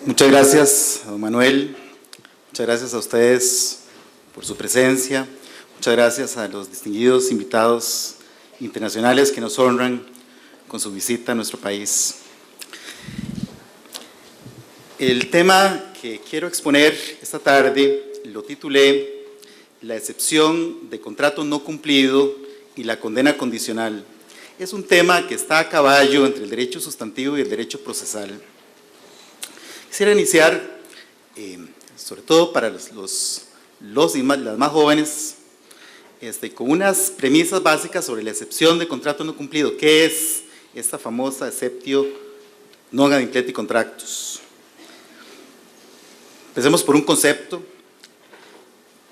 Muchas gracias, don Manuel. Muchas gracias a ustedes por su presencia. Muchas gracias a los distinguidos invitados internacionales que nos honran con su visita a nuestro país. El tema que quiero exponer esta tarde lo titulé La excepción de contrato no cumplido y la condena condicional. Es un tema que está a caballo entre el derecho sustantivo y el derecho procesal. Quisiera iniciar, sobre todo para las más jóvenes, con unas premisas básicas sobre la excepción de contrato no cumplido. ¿Qué es esta famosa exceptio non ad impleti contractus? Empecemos por un concepto.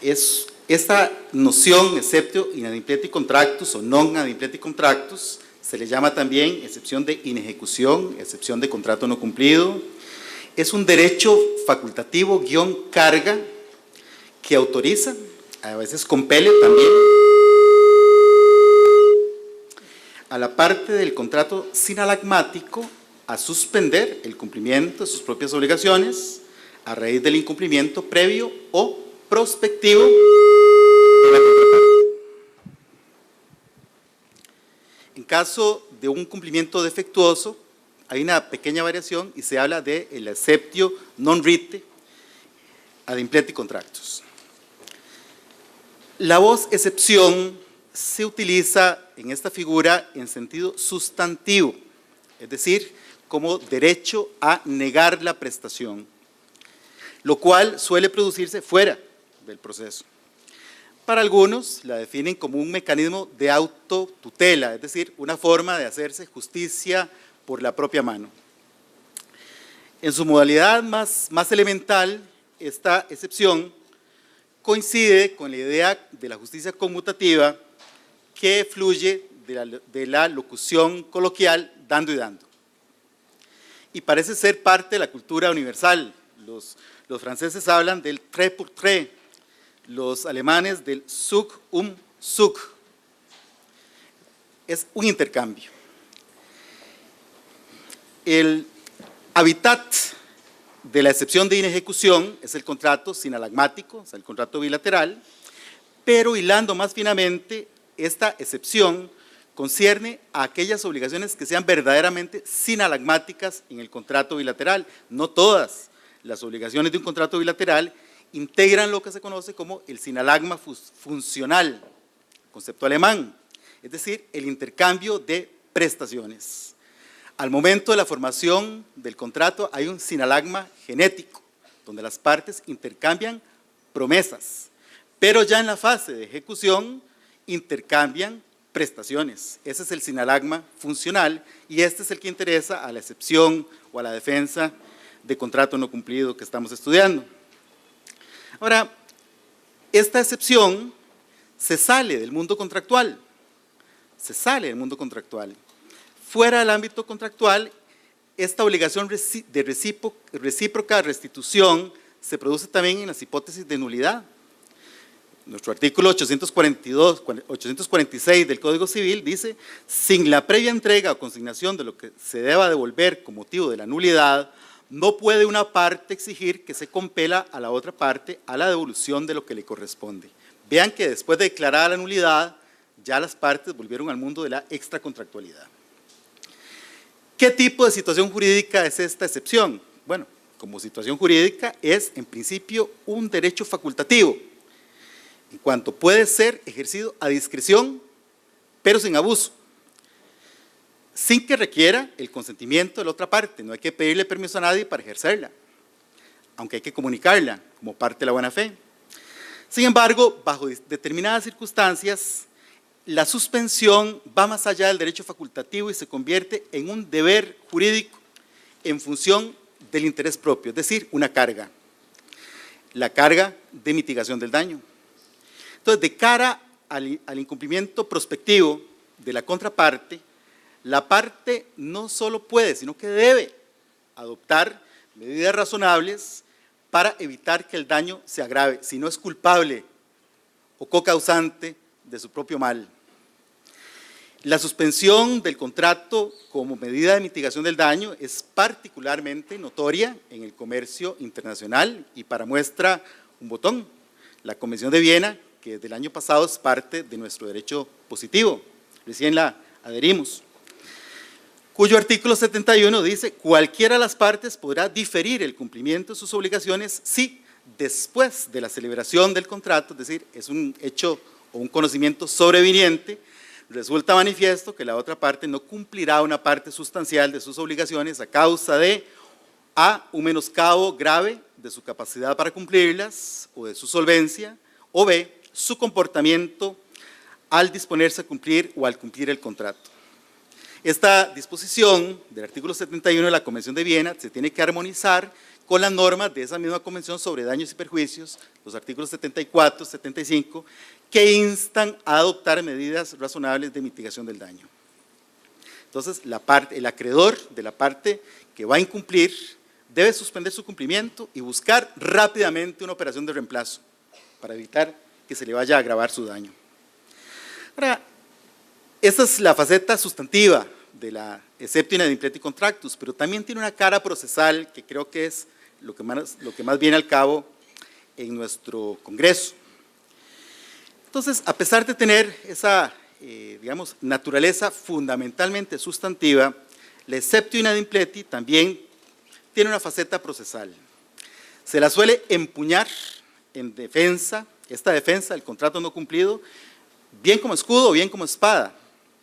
Esta noción, exceptio in ad impleti contractus o non ad impleti contractus, se le llama también excepción de inejecución, excepción de contrato no cumplido. Es un derecho facultativo / carga que autoriza, a veces compele también, a la parte del contrato sinalagmático a suspender el cumplimiento de sus propias obligaciones a raíz del incumplimiento previo o prospectivo de la contraparte. En caso de un cumplimiento defectuoso, hay una pequeña variación y se habla de el exceptio non rite ad impleti contractus. La voz excepción se utiliza en esta figura en sentido sustantivo, es decir, como derecho a negar la prestación, lo cual suele producirse fuera del proceso. Para algunos la definen como un mecanismo de autotutela, es decir, una forma de hacerse justicia por la propia mano. En su modalidad más elemental, esta excepción coincide con la idea de la justicia conmutativa que fluye de la locución coloquial dando y dando. Y parece ser parte de la cultura universal. Los franceses hablan del trait pour trait, los alemanes del Zug Zug. Es un intercambio. El hábitat de la excepción de inejecución es el contrato sinalagmático, o sea, el contrato bilateral, pero hilando más finamente, esta excepción concierne a aquellas obligaciones que sean verdaderamente sinalagmáticas en el contrato bilateral. No todas las obligaciones de un contrato bilateral integran lo que se conoce como el sinalagma funcional, concepto alemán, es decir, el intercambio de prestaciones. Al momento de la formación del contrato hay un sinalagma genético, donde las partes intercambian promesas, pero ya en la fase de ejecución intercambian prestaciones. Ese es el sinalagma funcional y este es el que interesa a la excepción o a la defensa de contrato no cumplido que estamos estudiando. Ahora, esta excepción se sale del mundo contractual, Fuera del ámbito contractual, esta obligación de recíproca restitución se produce también en las hipótesis de nulidad. Nuestro artículo 846 del Código Civil dice: sin la previa entrega o consignación de lo que se deba devolver con motivo de la nulidad, no puede una parte exigir que se compela a la otra parte a la devolución de lo que le corresponde. Vean que después de declarar la nulidad, ya las partes volvieron al mundo de la extracontractualidad. ¿Qué tipo de situación jurídica es esta excepción? Bueno, como situación jurídica es en principio un derecho facultativo, en cuanto puede ser ejercido a discreción, pero sin abuso, sin que requiera el consentimiento de la otra parte. No hay que pedirle permiso a nadie para ejercerla, aunque hay que comunicarla como parte de la buena fe. Sin embargo, bajo determinadas circunstancias, la suspensión va más allá del derecho facultativo y se convierte en un deber jurídico en función del interés propio, es decir, una carga, la carga de mitigación del daño. Entonces, de cara al incumplimiento prospectivo de la contraparte, la parte no solo puede, sino que debe adoptar medidas razonables para evitar que el daño se agrave, si no es culpable o cocausante de su propio mal. La suspensión del contrato como medida de mitigación del daño es particularmente notoria en el comercio internacional y para muestra un botón, la Convención de Viena, que desde el año pasado es parte de nuestro derecho positivo, recién la adherimos, cuyo artículo 71 dice: cualquiera de las partes podrá diferir el cumplimiento de sus obligaciones si después de la celebración del contrato, es decir, es un hecho o un conocimiento sobreviniente, resulta manifiesto que la otra parte no cumplirá una parte sustancial de sus obligaciones a causa de a. un menoscabo grave de su capacidad para cumplirlas o de su solvencia, o b. su comportamiento al disponerse a cumplir o al cumplir el contrato. Esta disposición del artículo 71 de la Convención de Viena se tiene que armonizar con las normas de esa misma Convención sobre daños y perjuicios, los artículos 74, 75, que instan a adoptar medidas razonables de mitigación del daño. Entonces, el acreedor de la parte que va a incumplir debe suspender su cumplimiento y buscar rápidamente una operación de reemplazo para evitar que se le vaya a agravar su daño. Ahora, esta es la faceta sustantiva de la exceptio in adimpleti contractus, pero también tiene una cara procesal que creo que es lo que más viene al cabo en nuestro Congreso. Entonces, a pesar de tener esa, digamos, naturaleza fundamentalmente sustantiva, la exceptio in adimpleti también tiene una faceta procesal. Se la suele empuñar en defensa, esta defensa del contrato no cumplido, bien como escudo o bien como espada,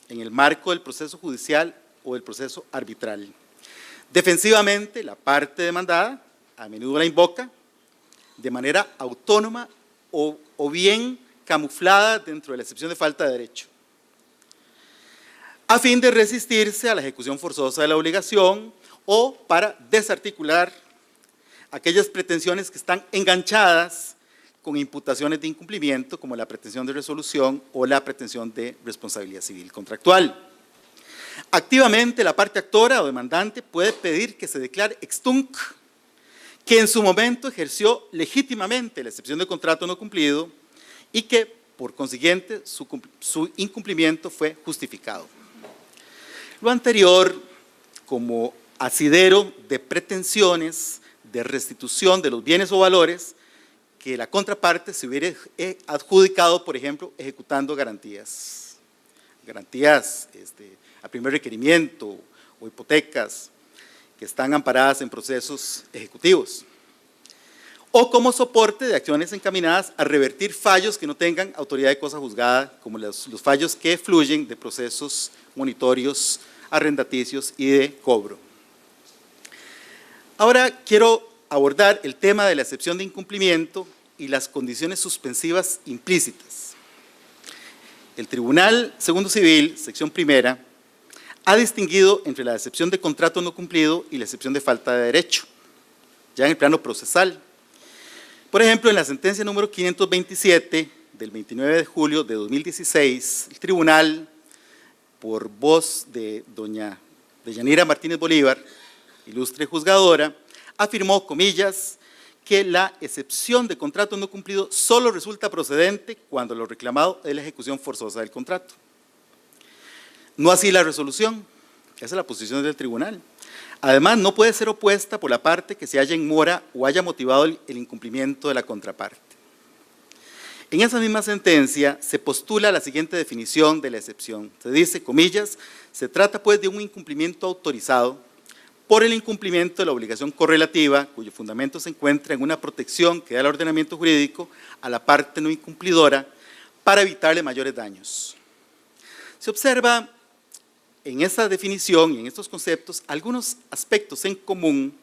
en el marco del proceso judicial o del proceso arbitral. Defensivamente, la parte demandada a menudo la invoca de manera autónoma o bien camuflada dentro de la excepción de falta de derecho, a fin de resistirse a la ejecución forzosa de la obligación o para desarticular aquellas pretensiones que están enganchadas con imputaciones de incumplimiento, como la pretensión de resolución o la pretensión de responsabilidad civil contractual. Activamente, la parte actora o demandante puede pedir que se declare extunc, que en su momento ejerció legítimamente la excepción de contrato no cumplido y que, por consiguiente, su incumplimiento fue justificado. Lo anterior, como asidero de pretensiones de restitución de los bienes o valores que la contraparte se hubiera adjudicado, por ejemplo, ejecutando garantías a primer requerimiento o hipotecas que están amparadas en procesos ejecutivos, o como soporte de acciones encaminadas a revertir fallos que no tengan autoridad de cosa juzgada, como los fallos que fluyen de procesos monitorios, arrendaticios y de cobro. Ahora quiero abordar el tema de la excepción de incumplimiento y las condiciones suspensivas implícitas. El Tribunal Segundo Civil, sección primera, ha distinguido entre la excepción de contrato no cumplido y la excepción de falta de derecho, ya en el plano procesal. Por ejemplo, en la sentencia número 527 del 29 de julio de 2016, el tribunal, por voz de doña Deyanira Martínez Bolívar, ilustre juzgadora, afirmó, comillas, que la excepción de contrato no cumplido solo resulta procedente cuando lo reclamado es la ejecución forzosa del contrato. No así la resolución, esa es la posición del tribunal. Además, no puede ser opuesta por la parte que se haya en mora o haya motivado el incumplimiento de la contraparte. En esa misma sentencia se postula la siguiente definición de la excepción. Se dice, comillas, se trata pues de un incumplimiento autorizado por el incumplimiento de la obligación correlativa, cuyo fundamento se encuentra en una protección que da el ordenamiento jurídico a la parte no incumplidora para evitarle mayores daños. Se observa en esta definición y en estos conceptos algunos aspectos en común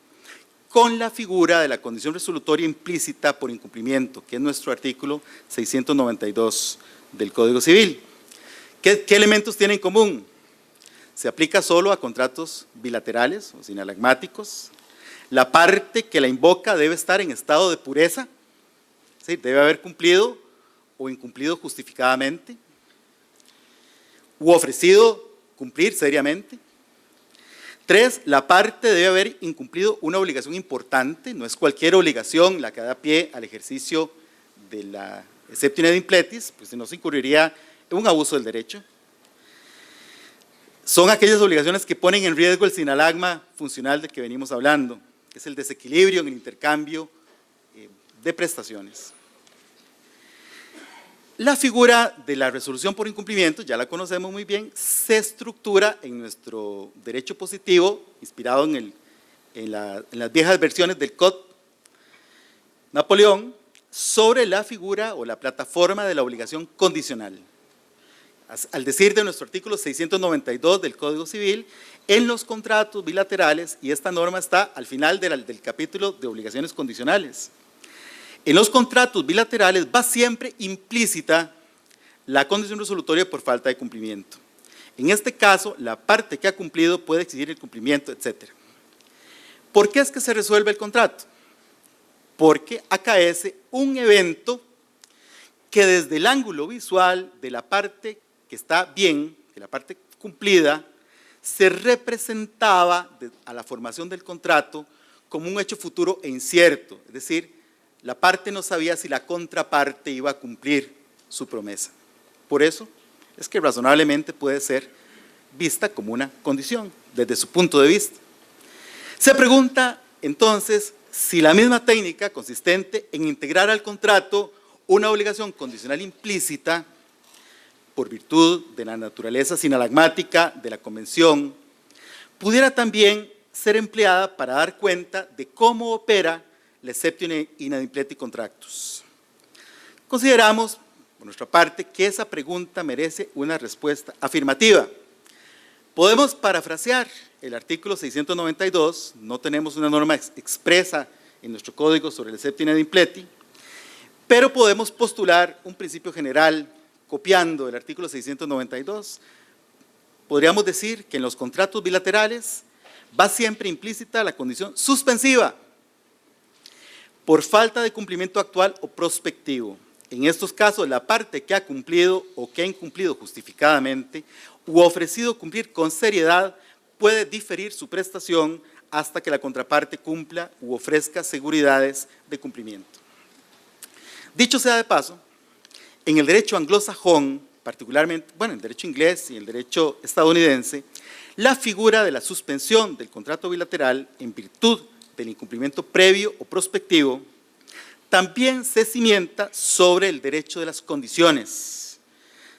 con la figura de la condición resolutoria implícita por incumplimiento, que es nuestro artículo 692 del Código Civil. ¿Qué elementos tiene en común? Se aplica solo a contratos bilaterales o sinalagmáticos. La parte que la invoca debe estar en estado de pureza, ¿sí? Debe haber cumplido o incumplido justificadamente, u ofrecido cumplir seriamente. 3, la parte debe haber incumplido una obligación importante, no es cualquier obligación la que da pie al ejercicio de la exceptio in adimpleti, pues si no se incurriría en un abuso del derecho. son aquellas obligaciones que ponen en riesgo el sinalagma funcional del que venimos hablando, que es el desequilibrio en el intercambio de prestaciones. La figura de la resolución por incumplimiento, ya la conocemos muy bien, se estructura en nuestro derecho positivo, inspirado en las viejas versiones del Código Napoleón, sobre la figura o la plataforma de la obligación condicional. Al decir de nuestro artículo 692 del Código Civil, en los contratos bilaterales, y esta norma está al final del capítulo de obligaciones condicionales, en los contratos bilaterales va siempre implícita la condición resolutoria por falta de cumplimiento. En este caso, la parte que ha cumplido puede exigir el cumplimiento, etc. ¿Por qué es que se resuelve el contrato? Porque acaece un evento que desde el ángulo visual de la parte que está bien, de la parte cumplida, se representaba a la formación del contrato como un hecho futuro e incierto, es decir, la parte no sabía si la contraparte iba a cumplir su promesa. Por eso es que razonablemente puede ser vista como una condición, desde su punto de vista. Se pregunta entonces si la misma técnica consistente en integrar al contrato una obligación condicional implícita por virtud de la naturaleza sinalagmática de la Convención, pudiera también ser empleada para dar cuenta de cómo opera la exceptio in adimpleti contractus. Consideramos, por nuestra parte, que esa pregunta merece una respuesta afirmativa. Podemos parafrasear el artículo 692, no tenemos una norma expresa en nuestro código sobre el exceptio in adimpleti, pero podemos postular un principio general copiando el artículo 692. Podríamos decir que en los contratos bilaterales va siempre implícita la condición suspensiva por falta de cumplimiento actual o prospectivo. En estos casos, la parte que ha cumplido o que ha incumplido justificadamente u ofrecido cumplir con seriedad puede diferir su prestación hasta que la contraparte cumpla u ofrezca seguridades de cumplimiento. Dicho sea de paso, en el derecho anglosajón, particularmente, bueno, en el derecho inglés y el derecho estadounidense, la figura de la suspensión del contrato bilateral en virtud del incumplimiento previo o prospectivo también se cimienta sobre el derecho de las condiciones.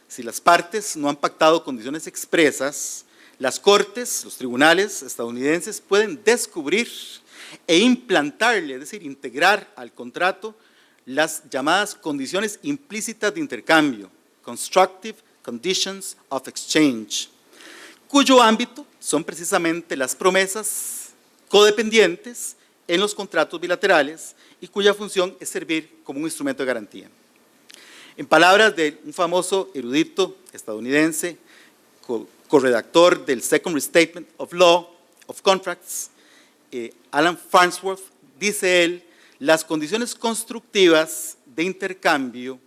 Si las partes no han pactado condiciones expresas, las cortes, los tribunales estadounidenses pueden descubrir e implantarle, es decir, integrar al contrato las llamadas condiciones implícitas de intercambio, constructive conditions of exchange, cuyo ámbito son precisamente las promesas codependientes en los contratos bilaterales y cuya función es servir como un instrumento de garantía. En palabras de un famoso erudito estadounidense, corredactor del Second Restatement of Law of Contracts, Alan Farnsworth, dice él: las condiciones constructivas de intercambio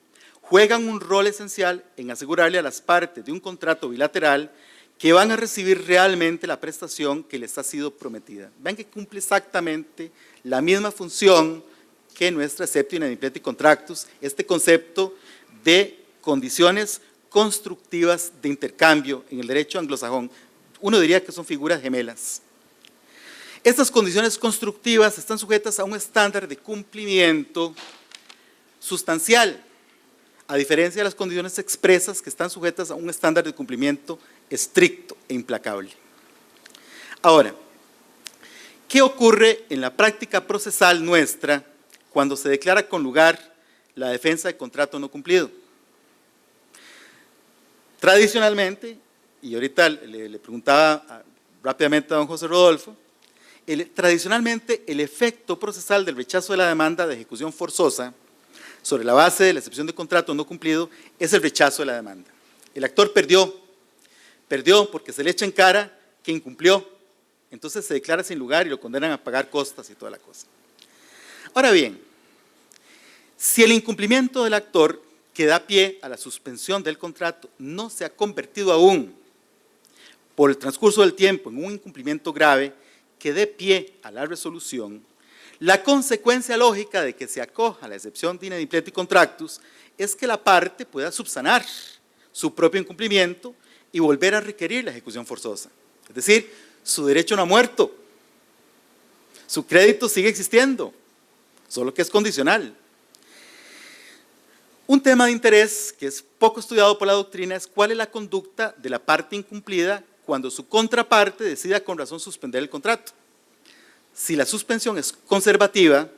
juegan un rol esencial en asegurarle a las partes de un contrato bilateral que van a recibir realmente la prestación que les ha sido prometida. Vean que cumple exactamente la misma función que nuestra exceptio in adimpleti contractus, este concepto de condiciones constructivas de intercambio en el derecho anglosajón. Uno diría que son figuras gemelas. Estas condiciones constructivas están sujetas a un estándar de cumplimiento sustancial, a diferencia de las condiciones expresas que están sujetas a un estándar de cumplimiento estricto e implacable. Ahora, ¿qué ocurre en la práctica procesal nuestra cuando se declara con lugar la defensa de contrato no cumplido? Tradicionalmente, y ahorita le preguntaba rápidamente a don José Rodolfo, tradicionalmente el efecto procesal del rechazo de la demanda de ejecución forzosa sobre la base de la excepción de contrato no cumplido es el rechazo de la demanda. El actor perdió porque se le echa en cara que incumplió, entonces se declara sin lugar y lo condenan a pagar costas y toda la cosa. Ahora bien, si el incumplimiento del actor que da pie a la suspensión del contrato no se ha convertido aún por el transcurso del tiempo en un incumplimiento grave que dé pie a la resolución, la consecuencia lógica de que se acoja a la excepción de in adimpleti contractus es que la parte pueda subsanar su propio incumplimiento y volver a requerir la ejecución forzosa. Es decir, su derecho no ha muerto, su crédito sigue existiendo, solo que es condicional. Un tema de interés que es poco estudiado por la doctrina es cuál es la conducta de la parte incumplida cuando su contraparte decida con razón suspender el contrato. Si la suspensión es conservativa,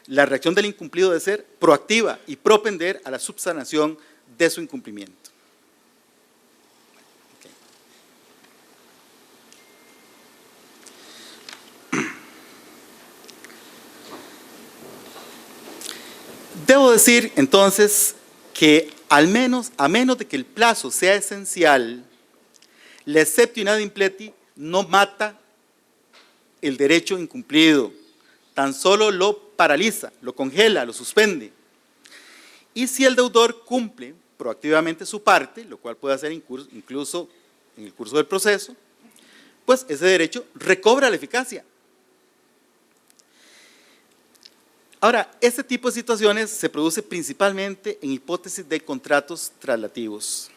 la reacción del incumplido debe ser proactiva y propender a la subsanación de su incumplimiento. Debo decir entonces que a menos de que el plazo sea esencial, la exceptio in ad impleti no mata el derecho incumplido, tan solo lo paraliza, lo congela, lo suspende. Y si el deudor cumple proactivamente su parte, lo cual puede hacer incluso en el curso del proceso, pues ese derecho recobra la eficacia. Ahora, este tipo de situaciones se produce principalmente en hipótesis de contratos traslativos.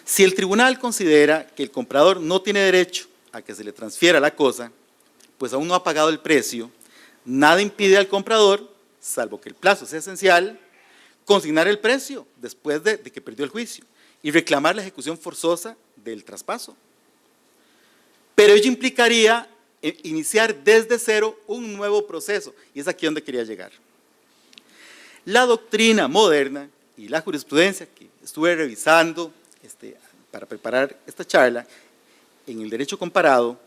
Si el tribunal considera que el comprador no tiene derecho a que se le transfiera la cosa, pues aún no ha pagado el precio, nada impide al comprador, salvo que el plazo sea esencial, consignar el precio después de que perdió el juicio y reclamar la ejecución forzosa del traspaso. Pero ello implicaría iniciar desde cero un nuevo proceso, y es aquí donde quería llegar. La doctrina moderna y la jurisprudencia que estuve revisando para preparar esta charla en el derecho comparado,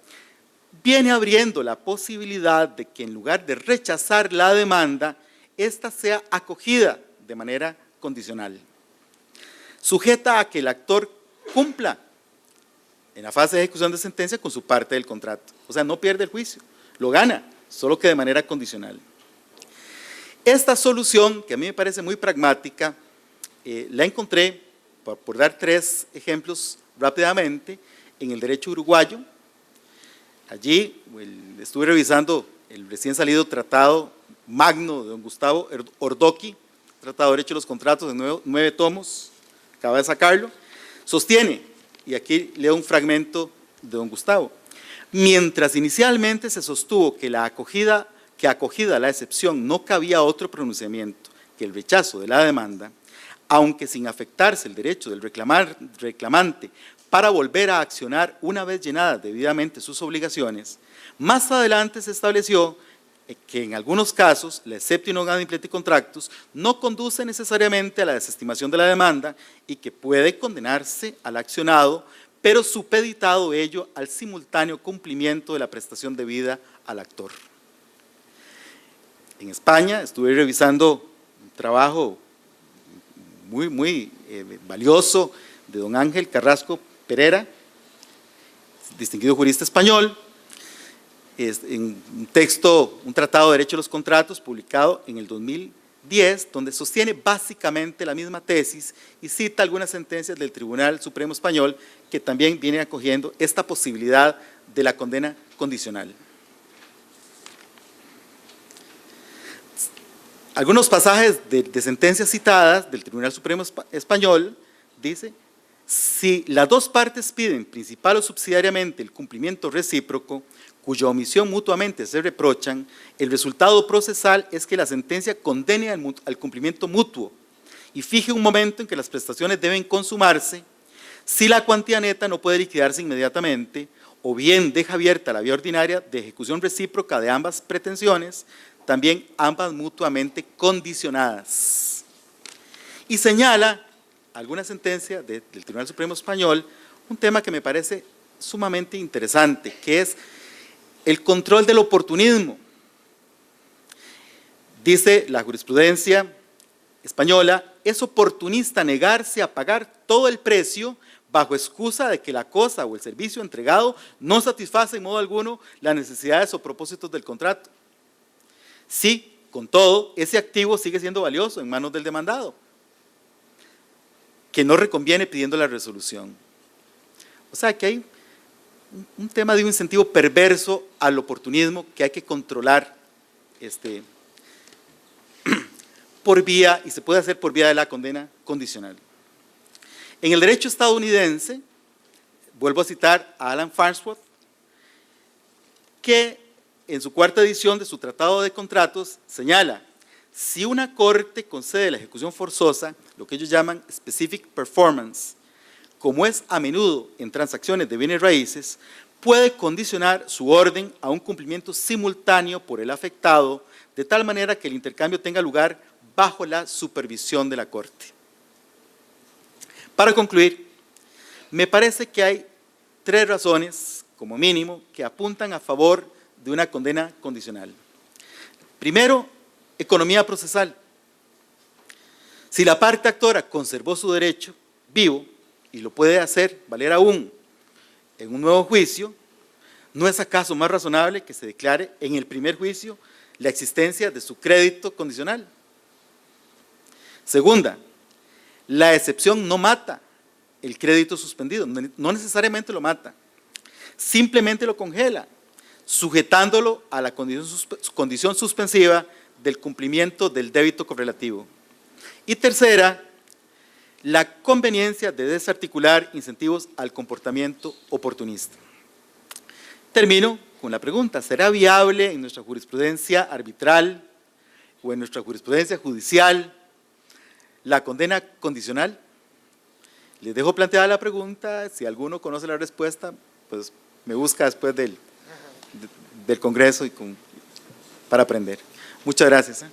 viene abriendo la posibilidad de que en lugar de rechazar la demanda, ésta sea acogida de manera condicional, sujeta a que el actor cumpla en la fase de ejecución de sentencia con su parte del contrato. O sea, no pierde el juicio, lo gana, solo que de manera condicional. Esta solución, que a mí me parece muy pragmática, la encontré, por dar 3 ejemplos rápidamente, en el derecho uruguayo. Allí estuve revisando el recién salido tratado magno de don Gustavo Ordoqui, Tratado de Derecho de los Contratos de 9 tomos, acaba de sacarlo, sostiene, y aquí leo un fragmento de don Gustavo: mientras inicialmente se sostuvo que acogida a la excepción no cabía otro pronunciamiento que el rechazo de la demanda, aunque sin afectarse el derecho del reclamante para volver a accionar una vez llenadas debidamente sus obligaciones, más adelante se estableció que en algunos casos la exceptio non ad impleti contractus no conduce necesariamente a la desestimación de la demanda y que puede condenarse al accionado, pero supeditado ello al simultáneo cumplimiento de la prestación debida al actor. En España estuve revisando un trabajo muy valioso de don Ángel Carrasco Pereira, distinguido jurista español, en un tratado de Derecho de los Contratos publicado en el 2010, donde sostiene básicamente la misma tesis y cita algunas sentencias del Tribunal Supremo Español que también vienen acogiendo esta posibilidad de la condena condicional. Algunos pasajes de sentencias citadas del Tribunal Supremo Español dice: si las dos partes piden principal o subsidiariamente el cumplimiento recíproco, cuya omisión mutuamente se reprochan, el resultado procesal es que la sentencia condene al cumplimiento mutuo y fije un momento en que las prestaciones deben consumarse, si la cuantía neta no puede liquidarse inmediatamente, o bien deja abierta la vía ordinaria de ejecución recíproca de ambas pretensiones, también ambas mutuamente condicionadas. Y señala alguna sentencia del Tribunal Supremo Español un tema que me parece sumamente interesante, que es el control del oportunismo. Dice la jurisprudencia española: es oportunista negarse a pagar todo el precio bajo excusa de que la cosa o el servicio entregado no satisface en modo alguno las necesidades o propósitos del contrato. Sí, con todo, ese activo sigue siendo valioso en manos del demandado, que no reconviene pidiendo la resolución. O sea que hay un tema de un incentivo perverso al oportunismo que hay que controlar por vía, y se puede hacer por vía de la condena condicional. En el derecho estadounidense, vuelvo a citar a Alan Farnsworth, que en su cuarta edición de su Tratado de Contratos señala: si una corte concede la ejecución forzosa, lo que ellos llaman specific performance, como es a menudo en transacciones de bienes raíces, puede condicionar su orden a un cumplimiento simultáneo por el afectado, de tal manera que el intercambio tenga lugar bajo la supervisión de la corte. Para concluir, me parece que hay 3 razones, como mínimo, que apuntan a favor de una condena condicional. Primero, economía procesal. Si la parte actora conservó su derecho vivo y lo puede hacer valer aún en un nuevo juicio, ¿no es acaso más razonable que se declare en el primer juicio la existencia de su crédito condicional? Segunda, la excepción no mata el crédito suspendido, no necesariamente lo mata, simplemente lo congela, sujetándolo a la condición suspensiva del cumplimiento del débito correlativo. Y tercera, la conveniencia de desarticular incentivos al comportamiento oportunista. Termino con la pregunta: ¿será viable en nuestra jurisprudencia arbitral o en nuestra jurisprudencia judicial la condena condicional? Les dejo planteada la pregunta. Si alguno conoce la respuesta, pues me busca después del Congreso para aprender. Muchas gracias.